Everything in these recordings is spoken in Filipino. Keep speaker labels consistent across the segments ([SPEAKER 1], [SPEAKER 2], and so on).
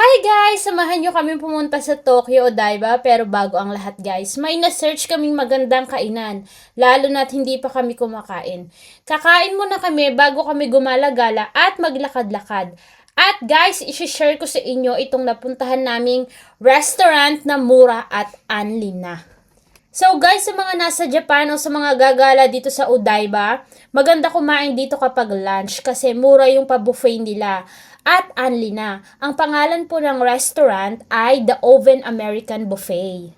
[SPEAKER 1] Hi guys! Samahan nyo kami pumunta sa Tokyo, Odaiba. Pero bago ang lahat guys, may na-search kaming magandang kainan. Lalo na't hindi pa kami kumakain. Kakain muna kami bago kami gumala-gala at maglakad-lakad. At guys, isi-share ko sa inyo itong napuntahan naming restaurant na mura at unli na. So guys, sa mga nasa Japan o sa mga gagala dito sa Odaiba, maganda kumain dito kapag lunch kasi mura yung pa-buffet nila. At unli na. Ang pangalan po ng restaurant ay The Oven American Buffet.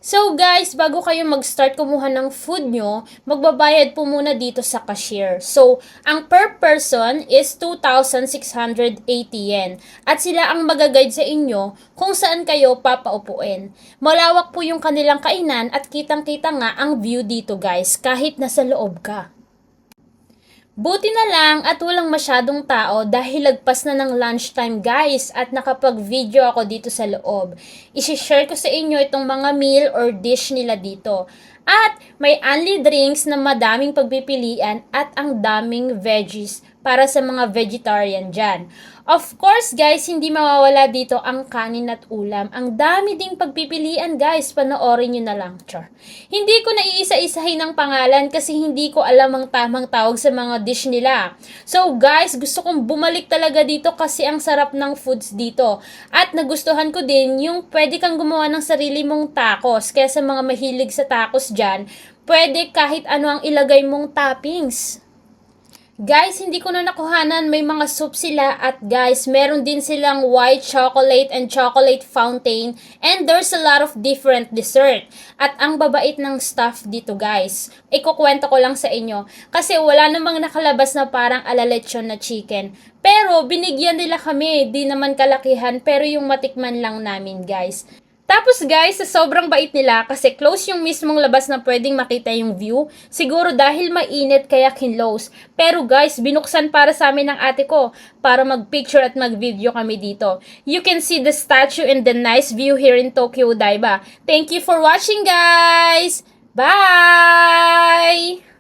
[SPEAKER 1] So guys, bago kayo mag-start kumuha ng food nyo, magbabayad po muna dito sa cashier. So, ang per person is 2,680 yen. At sila ang magaguide sa inyo kung saan kayo papaupuin. Malawak po yung kanilang kainan at kitang-kita nga ang view dito guys, kahit nasa loob ka. Buti na lang at walang masyadong tao dahil lagpas na ng lunchtime guys at nakapag-video ako dito sa loob. I-share ko sa inyo itong mga meal or dish nila dito. At may only drinks na madaming pagpipilian at ang daming veggies para sa mga vegetarian dyan. Of course guys, hindi mawawala dito ang kanin at ulam. Ang dami ding pagpipilian guys, panoorin nyo na lang. Char. Hindi ko na iisa-isahin ang pangalan kasi hindi ko alam ang tamang tawag sa mga dish nila. So guys, gusto kong bumalik talaga dito kasi ang sarap ng foods dito. At nagustuhan ko din yung pwede kang gumawa ng sarili mong tacos. Kaya sa mga mahilig sa tacos dyan, pwede kahit ano ang ilagay mong toppings. Guys, hindi ko na nakuhanan, may mga soup sila at guys, meron din silang white chocolate and chocolate fountain and there's a lot of different dessert. At ang babait ng staff dito guys, ikukwento ko lang sa inyo kasi wala namang nakalabas na parang alalechon na chicken. Pero binigyan nila kami, di naman kalakihan pero yung matikman lang namin guys. Tapos guys, sa sobrang bait nila kasi close yung mismong labas na pwedeng makita yung view. Siguro dahil mainit kaya kinlose. Pero guys, binuksan para sa amin ng ate ko para mag-picture at mag-video kami dito. You can see the statue and the nice view here in Tokyo, Odaiba. Thank you for watching guys! Bye!